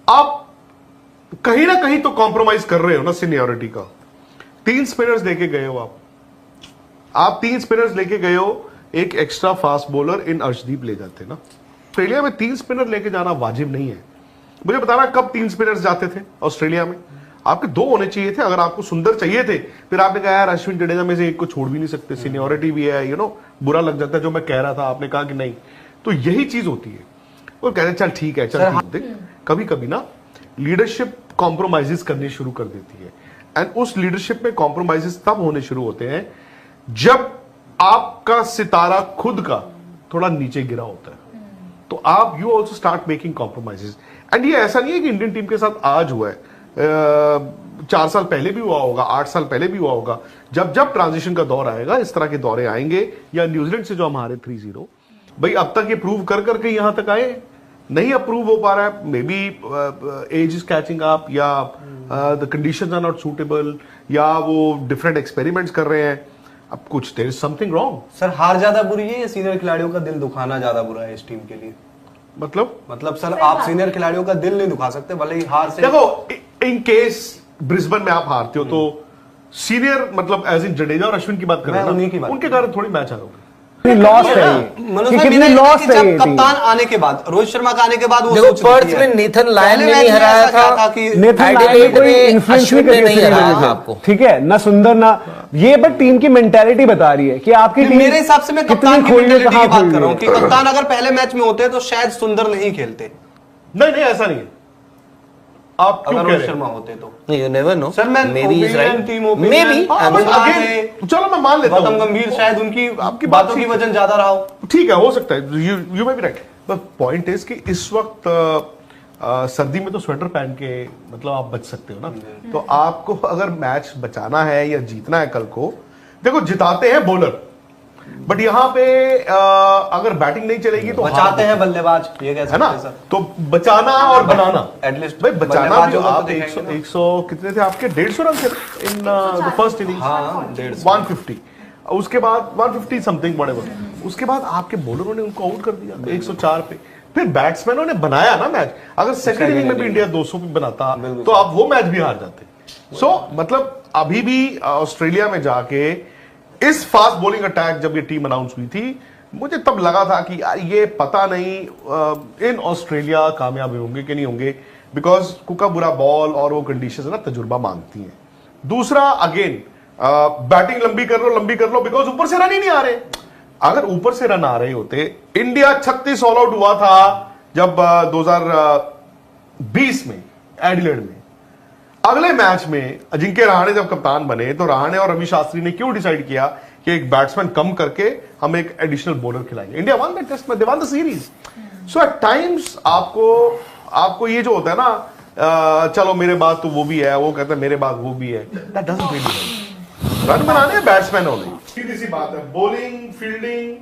आप कहीं ना कहीं तो कॉम्प्रोमाइज कर रहे हो ना सीनियरिटी का। 3 स्पिनर्स लेके गए हो आप 3 स्पिनर्स लेके गए हो, एक एक्स्ट्रा फास्ट बॉलर इन अर्शदीप ले जाते ना। ऑस्ट्रेलिया में 3 स्पिनर लेके जाना वाजिब नहीं है। मुझे बताना कब 3 स्पिनर्स जाते थे ऑस्ट्रेलिया में? आपके 2 होने चाहिए थे। अगर आपको सुंदर चाहिए थे, फिर आपने कहा यार अश्विन जडेजा में से एक को छोड़ भी नहीं सकते, सीनियरिटी भी है, बुरा लग जाता है जो मैं कह रहा था, आपने कहा कि नहीं। तो यही चीज होती है। और कहते हैं चल ठीक है, चल देख, कभी कभी ना लीडरशिप कॉम्प्रोमाइजेस करनी शुरू कर देती है। एंड उस लीडरशिप में कॉम्प्रोमाइजेस तब होने शुरू होते हैं जब आपका सितारा खुद का थोड़ा नीचे गिरा होता है। तो आप you also start making compromises. And ये ऐसा नहीं है कि इंडियन टीम के साथ आज हुआ है, 4 साल पहले भी हुआ होगा, 8 साल पहले भी हुआ होगा। जब जब ट्रांजिशन का दौर आएगा, इस तरह के दौरे आएंगे, या न्यूजीलैंड से जो हम हारे 3-0, भाई अब तक ये प्रूव कर करके यहां तक आए, नहीं अप्रूव हो पा रहा है। Maybe age is catching up, या the conditions are not suitable, या वो डिफरेंट एक्सपेरिमेंट्स कर रहे हैं। अब कुछ there is something wrong. Sir हार ज्यादा बुरी है या सीनियर खिलाड़ियों का दिल दुखाना ज्यादा बुरा है इस टीम के लिए? मतलब सर आप सीनियर खिलाड़ियों का दिल नहीं दुखा सकते, भले ही हार से। देखो, इन केस ब्रिस्बेन में आप हारते हो तो सीनियर मतलब एज इन जडेजा और अश्विन की बात कर रहे हैं, उनके कारण थोड़ी मैच हारोगे। लॉस है ये कितनी लॉस है ये कप्तान आने के बाद, रोहित शर्मा का आने के बाद, वो देखो पर्थ में नेथन लायन ने नहीं हराया था, नेथन लायन कोई इन्फ्लुएंस नहीं हराया था आपको, ठीक है ना, सुंदर ना ये, बट टीम की मेंटालिटी बता रही है कि आपकी टीम, मेरे हिसाब से मैं कप्तान की मेंटालिटी की बात कर रहा हूं कि कप्तान अगर पहले मैच में होते तो शायद सुंदर नहीं खेलते। नहीं ऐसा नहीं है। आप अगर रोहित शर्मा होते तो you never know, सर मैं maybe he's right, team maybe चलो मैं मान लेता हूं, गौतम गंभीर शायद उनकी आपकी बातों की वजन ज्यादा रहा हो, ठीक है, हो सकता है, you may be right. But point is कि इस वक्त सर्दी में तो स्वेटर पहन के मतलब आप बच सकते हो ना। तो आपको अगर मैच बचाना है या जीतना है कल को, देखो जिताते हैं बॉलर, बट यहाँ पे अगर बैटिंग नहीं चलेगी तो बचाते हैं बल्लेबाज, ये कह सकते है ना। सर। तो बचाना और बनाना, एटलीस्ट भाई बचाना भी आप 100 कितने थे आपके, 150 रन थे इन द फर्स्ट इनिंग, 150, उसके बाद 150 समथिंग व्हाटएवर, उसके बाद आपके बॉलरों ने उनको आउट कर दिया 104 पे। फिर बैट्समैनों ने बनाया ना मैच। अगर सेकंड इनिंग में भी इंडिया 200 पे बनाता तो आप वो मैच भी हार जाते। सो मतलब अभी भी ऑस्ट्रेलिया में जाके इस फास्ट बॉलिंग अटैक जब ये टीम अनाउंस हुई थी, मुझे तब लगा था कि यार ये पता नहीं इन ऑस्ट्रेलिया कामयाब होंगे कि नहीं होंगे, बिकॉज कुका बुरा बॉल और वो कंडीशंस है ना, तजुर्बा मांगती हैं। दूसरा अगेन बैटिंग लंबी कर लो बिकॉज ऊपर से रन ही नहीं आ रहे। अगर ऊपर से रन आ रहे होते, इंडिया 36 ऑल आउट हुआ था जब 2020 में एडिलेड में। अगले मैच में अजिंक्य रहाणे जब कप्तान बने तो रहाणे और रवि शास्त्री ने क्यों डिसाइड किया कि एक बैट्समैन कम करके हम एक एडिशनल बॉलर खिलाएंगे। इंडिया वन दैट टेस्ट में, they won the series. So at times आपको ये जो होता है ना, चलो मेरे बाद तो वो भी है, वो कहता है मेरे बाद वो भी है, that doesn't really help. Run बनाने बैट्समैन होने, सीधी सी बात है। Bowling fielding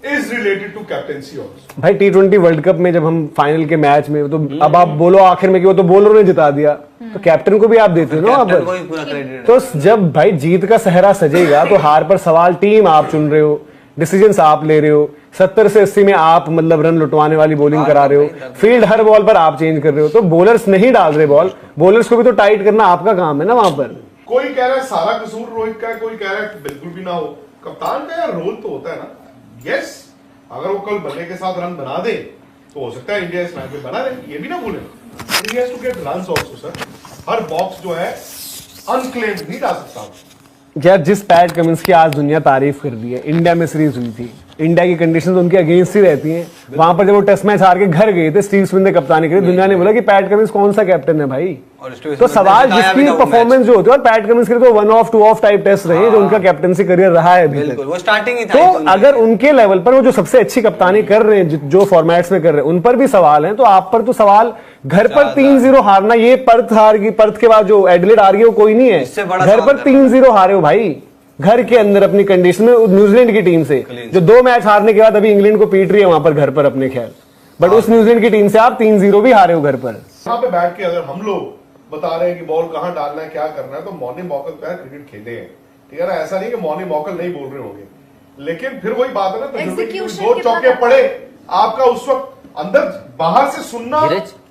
is related to captaincy also. भाई T20 वर्ल्ड कप में जब हम फाइनल के मैच में, तो अब आप बोलो आखिर में कि वो तो बॉलरों ने जिता दिया, तो कैप्टन को भी आप देते हो ना आप। तो जब भाई जीत का सहरा सजेगा तो हार पर सवाल टीम आप चुन रहे हो, डिसीजंस आप ले रहे हो, 70 से 80 में आप मतलब रन लुटवाने वाली बॉलिंग करा रहे हो, फील्ड हर बॉल पर आप चेंज कर रहे हो, तो बॉलर्स नहीं डाल रहे बॉल, बॉलर्स को भी तो टाइट करना आपका काम है ना वहां पर। कोई कह रहा है सारा कसूर रोहित का है, कोई कह रहा है बिल्कुल भी ना हो। कप्तान का यार रोल तो होता है ना। यस, अगर वो कल बल्ले के साथ रन बना दे तो हो सकता है इंडिया इस मैच में बना रहे, ये भी ना भूलें। India has to get runs also sir. हर बॉक्स जो है अनक्लेम्ड नहीं जा सकता। यार जिस पैट कमिंस की आज दुनिया तारीफ कर रही है, इंडिया में सीरीज हुई थी, इंडिया की कंडीशंस उनके अगेंस्ट ही रहती हैं। वहां पर जब वो टेस्ट मैच हार के घर गए थे, स्टीव स्मिथ ने कप्तानी करी, दुनिया ने बोला कि पैट कमिंस कौन सा कैप्टन है भाई। तो सवाल जिसकी परफॉर्मेंस जो होती है, और पैट कमिंस के लिए तो 1 ऑफ 2 ऑफ टाइप टेस्ट रहे जो उनका कैप्टनसी करियर रहा है अभी तक। वो स्टार्टिंग ही था। तो अगर उनके लेवल पर वो जो सबसे अच्छी कप्तानी कर रहे हैं, जो फॉर्मेट्स में कर रहे हैं, उन पर भी सवाल है, तो आप पर तो सवाल, घर पर 3-0 हारना, ये पर्थ हार गई, पर्थ के बाद जो एडिलेड हार गई वो कोई नहीं है, घर पर 3-0 हारे हो भाई, घर के अंदर अपनी कंडीशन में न्यूजीलैंड की टीम से, जो 2 मैच हारने के बाद अभी इंग्लैंड को पीट रही है वहां पर घर पर अपने खैर, बट उस न्यूजीलैंड की टीम से आप 3-0 भी हारे हो घर पर। यहाँ पे बैठ के अगर हम लोग बता रहे हैं कि बॉल कहां डालना है, क्या करना है, तो मॉर्निंग मॉकल पे क्रिकेट खेले हैं, ठीक है ना। ऐसा नहीं कि मॉर्निंग मॉकल नहीं बोल रहे होंगे, लेकिन फिर वही बात है ना, 2 चौके पड़े, आपका उस वक्त अंदर बाहर से सुनना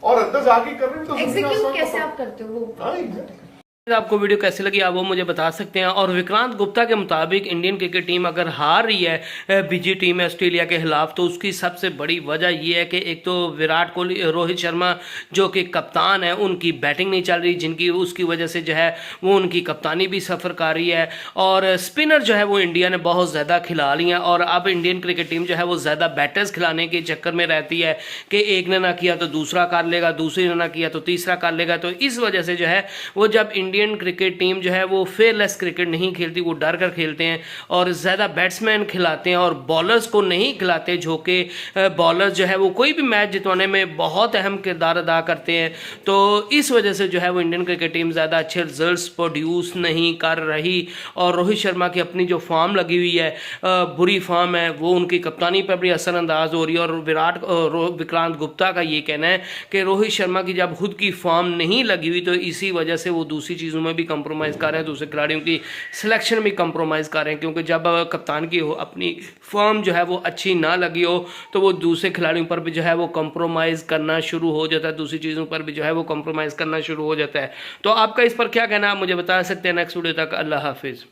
और अंदर जाके कर रहे हैं तो एग्जीक्यूट कैसे आप करते हो वो? हाँ, exactly. आपको वीडियो कैसी लगी आप वो मुझे बता सकते हैं। और विक्रांत गुप्ता के मुताबिक इंडियन क्रिकेट टीम अगर हार रही है बीजी टीम है ऑस्ट्रेलिया के खिलाफ, तो उसकी सबसे बड़ी वजह ये है कि एक तो विराट कोहली, रोहित शर्मा जो कि कप्तान है, उनकी बैटिंग नहीं चल रही, जिनकी उसकी वजह से जो है वो उनकी कप्तानी भी सफ़र कर रही है। और स्पिनर जो है वो इंडिया ने बहुत ज़्यादा खिला ली हैं, और अब इंडियन क्रिकेट टीम जो है वो ज़्यादा बैटर्स खिलाने के चक्कर में रहती है कि एक ने ना किया तो दूसरा कर लेगा, दूसरे ने ना किया तो तीसरा कर लेगा। तो इस वजह से जो है वो जब इंडियन क्रिकेट टीम जो है वो फेयरलेस क्रिकेट नहीं खेलती, वो डर कर खेलते हैं और ज़्यादा बैट्समैन खिलाते हैं और बॉलर्स को नहीं खिलाते, जो कि बॉलर्स जो है वो कोई भी मैच जितवाने में बहुत अहम किरदार अदा करते हैं। तो इस वजह से जो है वो इंडियन क्रिकेट टीम ज़्यादा अच्छे रिजल्ट्स प्रोड्यूस नहीं कर रही। और रोहित शर्मा की अपनी जो फॉर्म लगी हुई है, बुरी फॉर्म है, वो उनकी कप्तानी पर भी असरअंदाज हो रही है। और विक्रांत गुप्ता का ये कहना है कि रोहित शर्मा की जब खुद की फॉर्म नहीं लगी हुई तो इसी वजह से वो दूसरी चीज़ों में भी कंप्रोमाइज़ कर रहे हैं, दूसरे खिलाड़ियों की सिलेक्शन भी कंप्रोमाइज़ कर रहे हैं, क्योंकि जब कप्तान की अपनी फॉर्म जो है वो अच्छी ना लगी हो तो वो दूसरे खिलाड़ियों पर भी जो है वो कंप्रोमाइज़ करना शुरू हो जाता है, दूसरी चीज़ों पर भी जो है वो कंप्रोमाइज़ करना शुरू हो जाता है। तो आपका इस पर क्या कहना है आप मुझे बता सकते हैं। नेक्स्ट वीडियो तक अल्लाह हाफिज़।